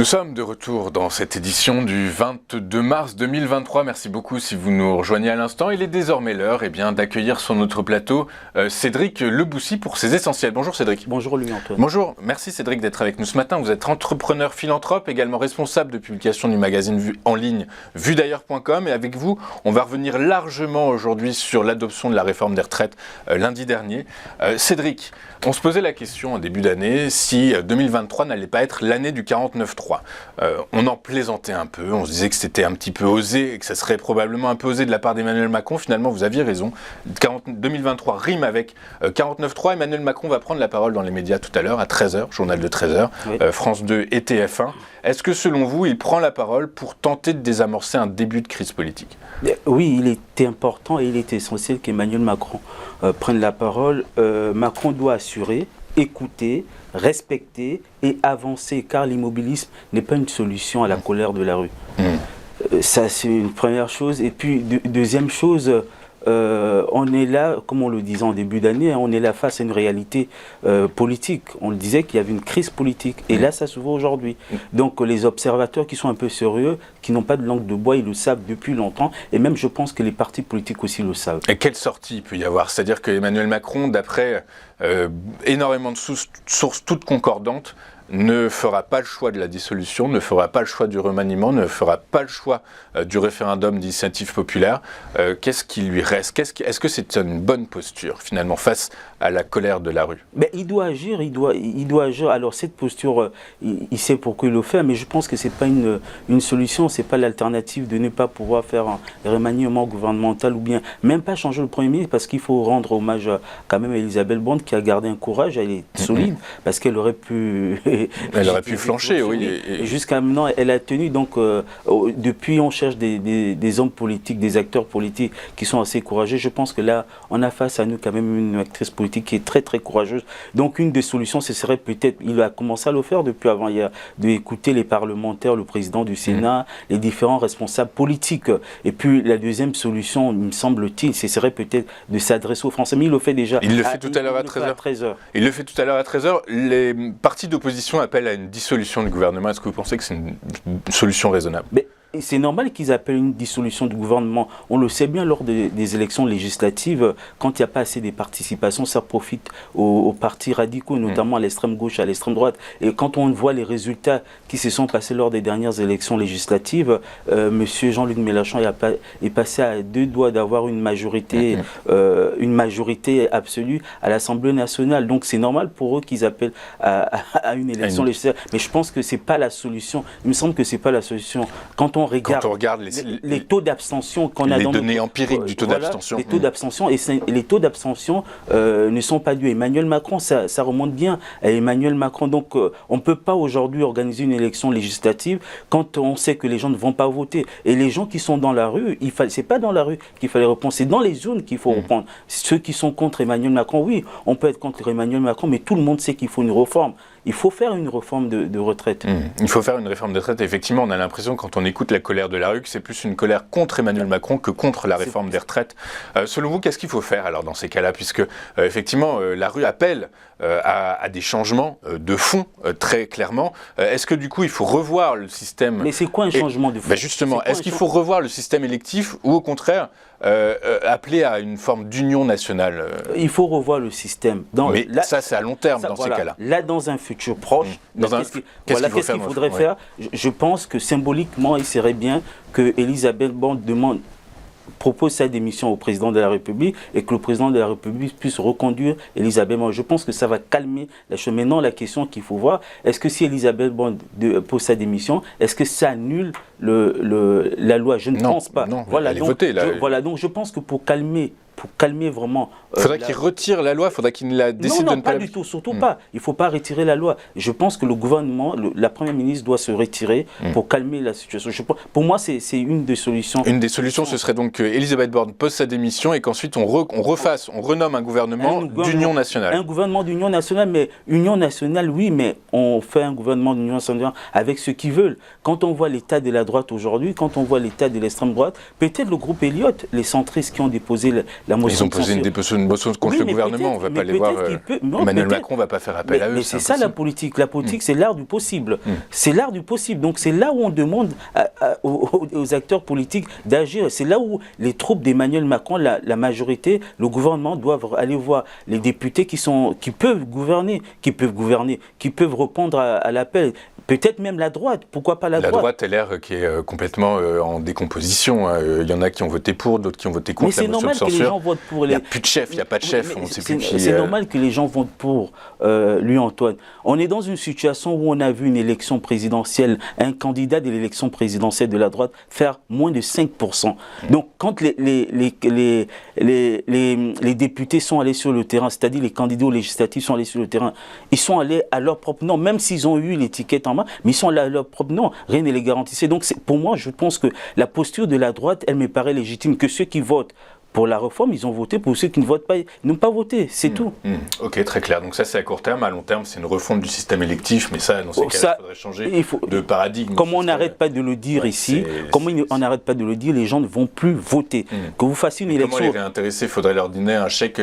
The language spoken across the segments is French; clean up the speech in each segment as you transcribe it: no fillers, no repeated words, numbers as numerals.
Nous sommes de retour dans cette édition du 22 mars 2023. Merci beaucoup si vous nous rejoignez à l'instant. Il est désormais l'heure d'accueillir sur notre plateau Cédric Leboussy pour ses essentiels. Bonjour Cédric. Bonjour Louis-Antoine. Bonjour, merci Cédric d'être avec nous ce matin. Vous êtes entrepreneur philanthrope, également responsable de publication du magazine en ligne vuedailleurs.com. Et avec vous, on va revenir largement aujourd'hui sur l'adoption de la réforme des retraites lundi dernier. Cédric, on se posait la question en début d'année si 2023 n'allait pas être l'année du 49.3. On en plaisantait un peu, on se disait que c'était un petit peu osé et que ça serait probablement un peu osé de la part d'Emmanuel Macron. Finalement, vous aviez raison. 2023 rime avec 49.3. Emmanuel Macron va prendre la parole dans les médias tout à l'heure, à 13h, journal de 13h, oui. France 2 et TF1. Est-ce que selon vous, il prend la parole pour tenter de désamorcer un début de crise politique ? Oui, il était important et il était essentiel qu'Emmanuel Macron prenne la parole. Macron doit assurer, écouter, respecter et avancer, car l'immobilisme n'est pas une solution à la colère de la rue. Ça, c'est une première chose. Et puis, deuxième chose, on est là, comme on le disait en début d'année, on est là face à une réalité politique. On le disait qu'il y avait une crise politique. Et là, ça se voit aujourd'hui. Donc, les observateurs qui sont un peu sérieux, qui n'ont pas de langue de bois, ils le savent depuis longtemps. Et même, je pense que les partis politiques aussi le savent. Et quelle sortie il peut y avoir ? C'est-à-dire qu'Emmanuel Macron, d'après énormément de sources toutes concordantes, ne fera pas le choix de la dissolution, ne fera pas le choix du remaniement, ne fera pas le choix du référendum d'initiative populaire. Qu'est-ce qui lui reste ? Est-ce que c'est une bonne posture, finalement, face à la colère de la rue ? Mais il doit agir, il doit agir. Alors cette posture, il sait pourquoi il le fait, mais je pense que ce n'est pas une solution, ce n'est pas l'alternative de ne pas pouvoir faire un remaniement gouvernemental ou bien même pas changer le Premier ministre, parce qu'il faut rendre hommage quand même à Elisabeth Borne qui a gardé un courage, elle est solide, parce qu'elle aurait pu... Elle aurait pu flancher, oui. Et jusqu'à maintenant, elle a tenu. Donc, depuis, on cherche des hommes politiques, des acteurs politiques qui sont assez courageux. Je pense que là, on a face à nous quand même une actrice politique qui est très, très courageuse. Donc, une des solutions, ce serait peut-être, il a commencé à le faire depuis avant hier, d'écouter les parlementaires, le président du Sénat, les différents responsables politiques. Et puis, la deuxième solution, il me semble-t-il, ce serait peut-être de s'adresser aux Français. Mais il le fait déjà. Il le fait tout à l'heure à 13h. Il le fait tout à l'heure à 13h. Les partis d'opposition appellent à une dissolution du gouvernement. Est-ce que vous pensez que c'est une solution raisonnable ? C'est normal qu'ils appellent une dissolution du gouvernement. On le sait bien lors des élections législatives, quand il n'y a pas assez de participation, ça profite aux partis radicaux, notamment à l'extrême gauche, à l'extrême droite. Et quand on voit les résultats qui se sont passés lors des dernières élections législatives, M. Jean-Luc Mélenchon est passé à 2 doigts d'avoir une majorité absolue à l'Assemblée nationale. Donc c'est normal pour eux qu'ils appellent à une élection législative. Mais je pense que ce n'est pas la solution. Il me semble que ce n'est pas la solution. Quand on regarde les taux d'abstention qu'on a dans les données empiriques du taux d'abstention. Les taux d'abstention, et les taux d'abstention ne sont pas dus à Emmanuel Macron, ça remonte bien à Emmanuel Macron. Donc on ne peut pas aujourd'hui organiser une élection législative quand on sait que les gens ne vont pas voter. Et les gens qui sont dans la rue, c'est pas dans la rue qu'il fallait répondre, c'est dans les zones qu'il faut répondre. Ceux qui sont contre Emmanuel Macron, oui, on peut être contre Emmanuel Macron, mais tout le monde sait qu'il faut une réforme. Il faut faire une réforme de retraite. Il faut faire une réforme de retraite. Effectivement, on a l'impression, quand on écoute la colère de la rue, que c'est plus une colère contre Emmanuel Macron que contre la réforme des retraites. Selon vous, qu'est-ce qu'il faut faire alors dans ces cas-là ? Puisque, effectivement, la rue appelle à des changements de fond, très clairement. Est-ce que, du coup, il faut revoir le système... Mais c'est quoi un changement de fond ? Justement, est-ce qu'il faut revoir le système électif ou, au contraire, appeler à une forme d'union nationale Il faut revoir le système. Mais là, ça, c'est à long terme dans ces cas-là. Là, dans un futur proche, qu'est-ce qu'il faudrait faire ? Je pense que symboliquement, il serait bien que Elisabeth Borne propose sa démission au président de la République et que le président de la République puisse reconduire Elisabeth Borne. Je pense que ça va calmer la chose. Maintenant, la question qu'il faut voir, est-ce que si Elisabeth Borne pose sa démission, est-ce que ça annule la loi ? Je ne pense pas. Non, elle est votée. Donc je pense que pour calmer vraiment... Il faudrait qu'il retire la loi, il faudrait qu'il la décide de ne pas... Non, pas du tout, surtout pas. Il ne faut pas retirer la loi. Je pense que le gouvernement, la Première ministre doit se retirer pour calmer la situation. Pour moi, c'est une des solutions. Une des solutions, ce serait donc qu'Elisabeth Borne pose sa démission et qu'ensuite on renomme un gouvernement d'union nationale. Un gouvernement d'union nationale, mais union nationale, oui, mais on fait un gouvernement d'union nationale avec ceux qui veulent. Quand on voit l'état de la droite aujourd'hui, quand on voit l'état de l'extrême droite, peut-être le groupe Elliott, les centristes qui ont déposé la la motion. Ils ont posé une motion contre le gouvernement. On ne va pas les voir. Emmanuel Macron ne va pas faire appel à eux. Mais c'est ça la politique. La politique, c'est l'art du possible. C'est l'art du possible. Donc c'est là où on demande aux acteurs politiques d'agir. C'est là où les troupes d'Emmanuel Macron, la majorité, le gouvernement doivent aller voir les députés qui peuvent gouverner, qui peuvent répondre à l'appel. Peut-être même la droite, pourquoi pas la droite? La droite, LR, qui est complètement en décomposition. Il y en a qui ont voté pour, d'autres qui ont voté contre la motion de censure. Mais c'est normal que les gens votent pour. Il n'y a plus de chef, il n'y a pas de chef, on ne sait plus qui... C'est normal que les gens votent pour lui, Antoine. On est dans une situation où on a vu une élection présidentielle, un candidat de l'élection présidentielle de la droite faire moins de 5%. Donc quand les députés sont allés sur le terrain, c'est-à-dire les candidats aux législatives sont allés sur le terrain, ils sont allés à leur propre nom, même s'ils ont eu l'étiquette en main, mais ils sont allés à leur propre nom, rien ne les garantissait. Donc pour moi, je pense que la posture de la droite, elle me paraît légitime, que ceux qui votent pour la réforme, ils ont voté. Pour ceux qui ne votent pas, ils n'ont pas voté. C'est tout. Ok, très clair. Donc ça, c'est à court terme. À long terme, c'est une refonte du système électif. Mais ça, dans ces cas-là, il faudrait changer de paradigme. Comme on n'arrête pas de le dire ici, on n'arrête pas de le dire, les gens ne vont plus voter. Que vous fassiez une élection... Comment les réintéresser? Il faudrait leur donner un chèque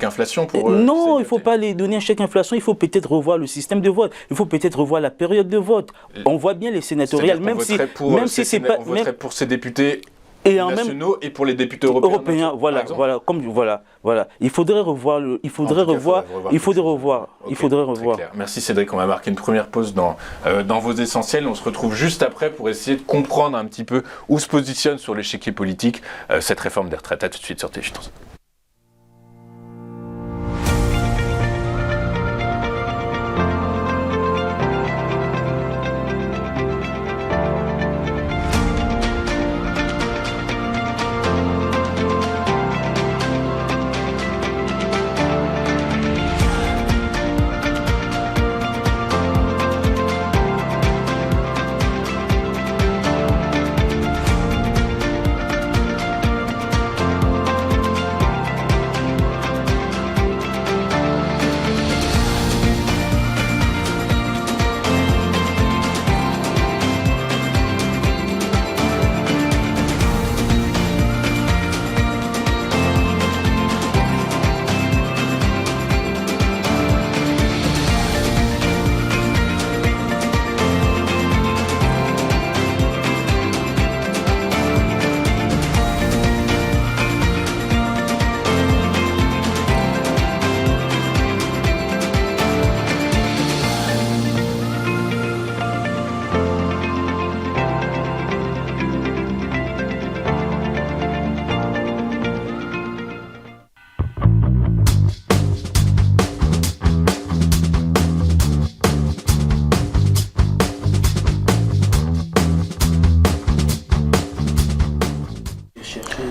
inflation pour eux? Non, il ne faut pas les donner un chèque inflation. Il faut peut-être revoir le système de vote. Il faut peut-être revoir la période de vote. On voit bien les sénatoriales, même si c'est pas... On voterait pour ces députés... Et nationaux et pour les députés européens. Voilà. Il faudrait revoir Merci Cédric, on va marquer une première pause dans vos essentiels. On se retrouve juste après pour essayer de comprendre un petit peu où se positionne sur l'échiquier politique cette réforme des retraites. À tout de suite sur TV-Finance.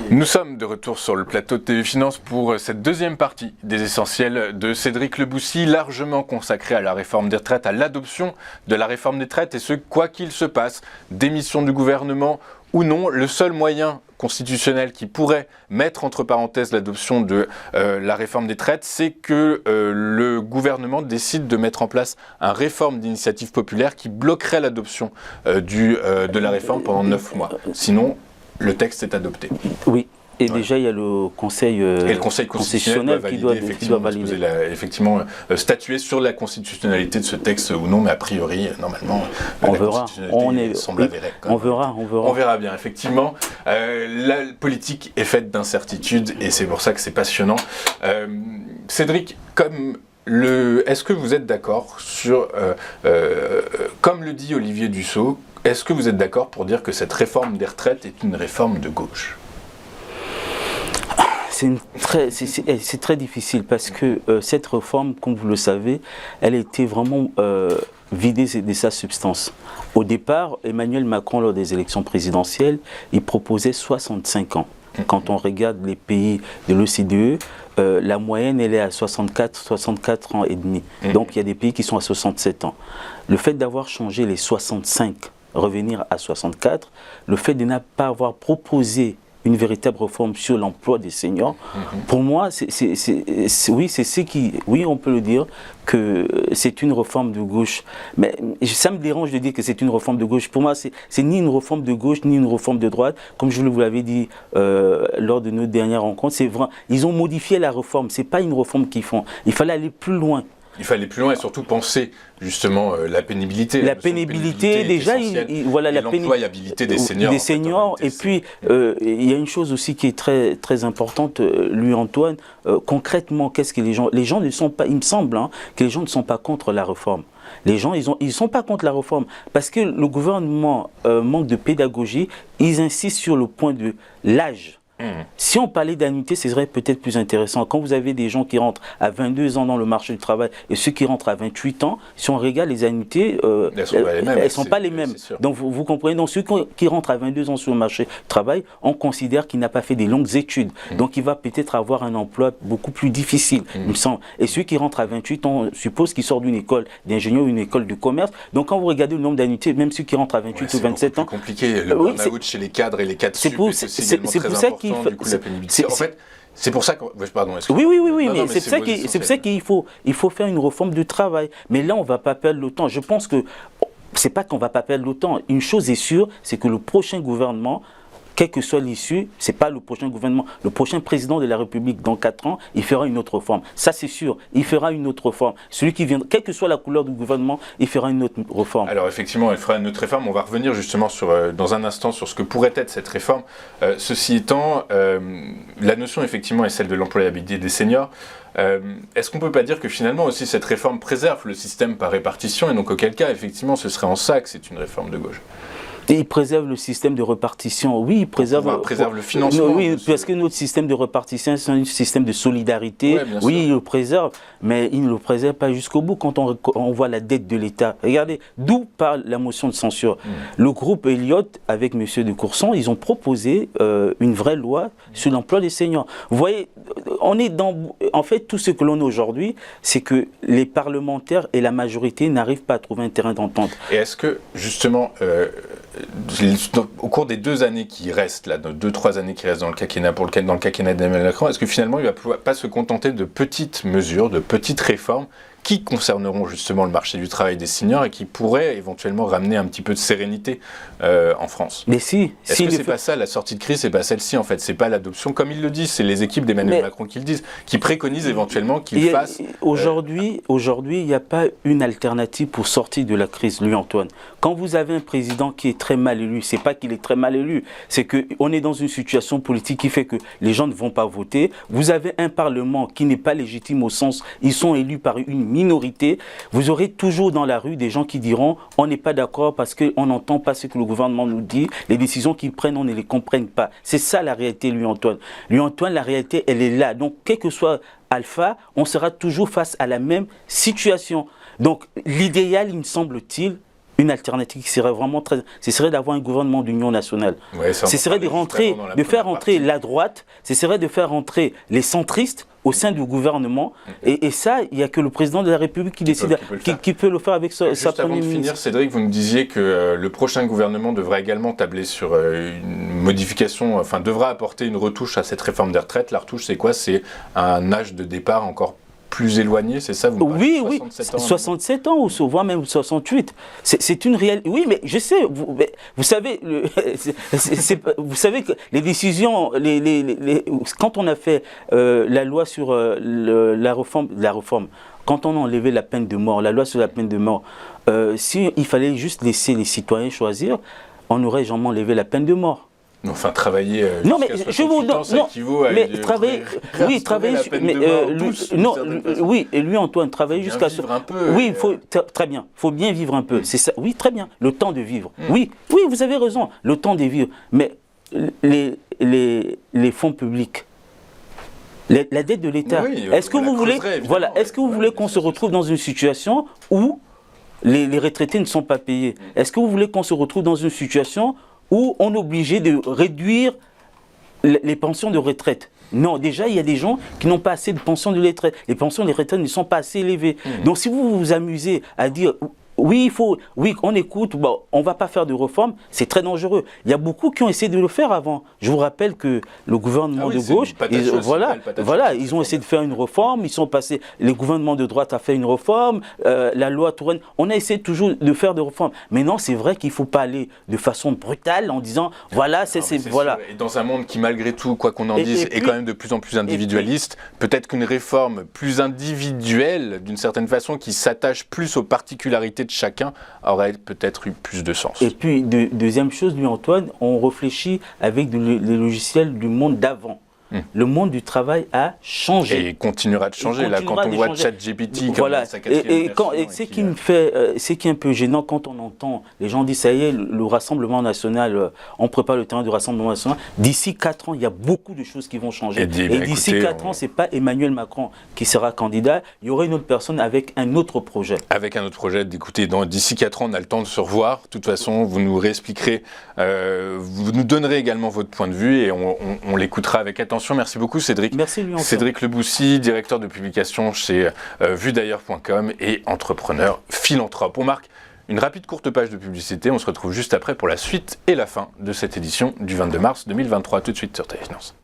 Nous sommes de retour sur le plateau de TV Finance pour cette deuxième partie des essentiels de Cédric Leboussy, largement consacrée à la réforme des retraites, à l'adoption de la réforme des retraites, et ce, quoi qu'il se passe, démission du gouvernement ou non. Le seul moyen constitutionnel qui pourrait mettre entre parenthèses l'adoption de la réforme des retraites, c'est que le gouvernement décide de mettre en place un réforme d'initiative populaire qui bloquerait l'adoption de la réforme pendant 9 mois. Sinon, le texte est adopté. Oui. Et déjà, il y a le Conseil, et le Conseil constitutionnel qui doit valider. Effectivement, statuer sur la constitutionnalité de ce texte ou non, mais a priori, normalement, on verra. Semble avérée. On verra. On verra bien, effectivement. La politique est faite d'incertitudes et c'est pour ça que c'est passionnant. Cédric, est-ce que vous êtes d'accord sur, comme le dit Olivier Dussopt, est-ce que vous êtes d'accord pour dire que cette réforme des retraites est une réforme de gauche ? C'est très difficile parce que cette réforme, comme vous le savez, elle était vraiment vidée de sa substance. Au départ, Emmanuel Macron, lors des élections présidentielles, il proposait 65 ans. Quand on regarde les pays de l'OCDE, la moyenne, elle est à 64 ans et demi. Donc il y a des pays qui sont à 67 ans. Le fait d'avoir changé les 65, revenir à 64, le fait de ne pas avoir proposé une véritable réforme sur l'emploi des seniors. Pour moi, oui, on peut le dire, que c'est une réforme de gauche. Mais ça me dérange de dire que c'est une réforme de gauche. Pour moi, c'est ni une réforme de gauche, ni une réforme de droite. Comme je vous l'avais dit lors de notre dernière rencontre, c'est vrai. Ils ont modifié la réforme. C'est pas une réforme qu'ils font. Il fallait aller plus loin. Il fallait plus loin et surtout penser justement la pénibilité. La pénibilité, déjà, voilà, l'employabilité des seniors. Et puis, il y a une chose aussi qui est très, très importante, lui, Antoine. Concrètement, qu'est-ce que les gens ne sont pas, il me semble, que les gens ne sont pas contre la réforme. Les gens, ils sont pas contre la réforme parce que le gouvernement manque de pédagogie. Ils insistent sur le point de l'âge. Si on parlait d'annuité, ce serait peut-être plus intéressant. Quand vous avez des gens qui rentrent à 22 ans dans le marché du travail et ceux qui rentrent à 28 ans, si on regarde les annuités, elles ne sont pas les mêmes. Donc vous comprenez, donc ceux qui rentrent à 22 ans sur le marché du travail, on considère qu'il n'a pas fait des longues études. Donc il va peut-être avoir un emploi beaucoup plus difficile, il me semble. Et ceux qui rentrent à 28 ans, on suppose qu'ils sortent d'une école d'ingénieur ou une école de commerce. Donc quand vous regardez le nombre d'annuités, même ceux qui rentrent à 28 ou 27 ans... C'est compliqué, le burn-out chez les cadres et les cadres sup, c'est pour ça qu'il du coup, la pénibilité. En fait, c'est pour ça que... Pardon, oui, mais c'est pour ça qu'il faut faire une réforme du travail. Mais là, on ne va pas perdre le temps. Je pense que c'est pas qu'on ne va pas perdre le temps. Une chose est sûre, c'est que le prochain gouvernement, quelle que soit l'issue, ce n'est pas le prochain gouvernement, le prochain président de la République dans 4 ans, il fera une autre réforme. Ça, c'est sûr, il fera une autre réforme. Celui qui vient, quelle que soit la couleur du gouvernement, il fera une autre réforme. Alors effectivement, il fera une autre réforme. On va revenir justement dans un instant sur ce que pourrait être cette réforme. Ceci étant, la notion effectivement est celle de l'employabilité des seniors. Est-ce qu'on ne peut pas dire que finalement aussi cette réforme préserve le système par répartition et donc auquel cas effectivement ce serait en ça que c'est une réforme de gauche? Et il préserve le système de répartition. Oui, il préserve le financement. Oui, parce que notre système de répartition, c'est un système de solidarité. Oui, il le préserve, mais il ne le préserve pas jusqu'au bout quand on voit la dette de l'État. Regardez, d'où parle la motion de censure. Le groupe Elliott, avec M. de Courson, ils ont proposé une vraie loi sur l'emploi des seniors. Vous voyez, on est dans... En fait, tout ce que l'on a aujourd'hui, c'est que les parlementaires et la majorité n'arrivent pas à trouver un terrain d'entente. Et est-ce que, justement... au cours des 2 années qui restent, 2-3 années qui restent dans le quinquennat, dans le quinquennat d'Emmanuel Macron, est-ce que finalement il ne va pas se contenter de petites mesures, de petites réformes qui concerneront justement le marché du travail des seniors et qui pourraient éventuellement ramener un petit peu de sérénité en France? Mais si. Est-ce que c'est pas ça, la sortie de crise, c'est pas celle-ci en fait, c'est pas l'adoption, comme ils le disent, c'est les équipes d'Emmanuel Macron qui le disent, qui préconisent éventuellement qu'il fasse... Aujourd'hui, il n'y a pas une alternative pour sortir de la crise, lui Antoine. Quand vous avez un président qui est très mal élu, c'est pas qu'il est très mal élu, c'est qu'on est dans une situation politique qui fait que les gens ne vont pas voter. Vous avez un parlement qui n'est pas légitime au sens, ils sont élus par une minorité. Vous aurez toujours dans la rue des gens qui diront on n'est pas d'accord parce qu'on n'entend pas ce que le gouvernement nous dit, les décisions qu'ils prennent, on ne les comprenne pas. C'est ça la réalité, lui Antoine. Lui Antoine, la réalité, elle est là. Donc, quel que soit Alpha, on sera toujours face à la même situation. Donc, l'idéal, il me semble-t-il, une alternative qui serait vraiment très... Ce serait d'avoir un gouvernement d'union nationale. Ouais, ce serait de faire rentrer la droite, ce serait de faire rentrer les centristes au sein du gouvernement. Et ça, il n'y a que le président de la République qui décide, qui peut le faire avec sa première ministre. Finir, Cédric, vous nous disiez que le prochain gouvernement devrait également tabler sur une modification, enfin devra apporter une retouche à cette réforme des retraites. La retouche, c'est quoi? C'est un âge de départ encore plus éloigné, c'est ça? Oui, 67 ans, ou voire même 68. C'est une réalité. Oui, mais je sais, vous savez, vous savez que les décisions, quand on a fait la loi sur la réforme, quand on a enlevé la peine de mort, la loi sur la peine de mort, s'il fallait juste laisser les citoyens choisir, on aurait jamais enlevé la peine de mort. Enfin, travailler non, mais je vous donne, ça équivaut à travailler, oui, travailler, mais oui, et lui Antoine, travailler jusqu'à ce, oui, il faut très bien, faut bien vivre un peu, c'est ça, oui, très bien, le temps de vivre, oui, vous avez raison, le temps de vivre, mais les fonds publics, la dette de l'État, est-ce que vous voulez, est-ce que vous voulez qu'on se retrouve dans une situation où les retraités ne sont pas payés? Est-ce que vous voulez qu'on se retrouve dans une situation où on est obligé de réduire les pensions de retraite? Non, déjà, il y a des gens qui n'ont pas assez de pensions de retraite. Les pensions de retraite ne sont pas assez élevées. Donc, si vous vous amusez à dire Oui, on écoute, bon, on ne va pas faire de réforme, c'est très dangereux. Il y a beaucoup qui ont essayé de le faire avant. Je vous rappelle que le gouvernement de gauche, ils ont essayé de faire une réforme, ils sont passés, le gouvernement de droite a fait une réforme, la loi Touraine, on a essayé toujours de faire des réformes. Mais non, c'est vrai qu'il ne faut pas aller de façon brutale en disant, voilà, voilà. Et dans un monde qui, malgré tout, quoi qu'on en dise, est quand même de plus en plus individualiste, peut-être qu'une réforme plus individuelle, d'une certaine façon, qui s'attache plus aux particularités de chacun, aurait peut-être eu plus de sens. Et puis, deuxième chose, lui, Antoine, on réfléchit avec les logiciels du monde d'avant. Le monde du travail a changé. Et il continuera de changer. Là, quand on voit ChatGPT, voilà. Ce qui est un peu gênant quand on entend les gens dire, ça y est, le Rassemblement national, on prépare le terrain du Rassemblement national. D'ici 4 ans, il y a beaucoup de choses qui vont changer. Et d'ici 4 ans, ce n'est pas Emmanuel Macron qui sera candidat. Il y aura une autre personne avec un autre projet. Avec un autre projet. Écoutez, d'ici 4 ans, on a le temps de se revoir. De toute façon, vous nous réexpliquerez, vous nous donnerez également votre point de vue et on l'écoutera avec attention. Merci beaucoup Cédric. Merci lui. Cédric Leboussi, directeur de publication chez vuedailleurs.com et entrepreneur philanthrope. On marque une rapide courte page de publicité. On se retrouve juste après pour la suite et la fin de cette édition du 22 mars 2023. Tout de suite sur Téléfinance.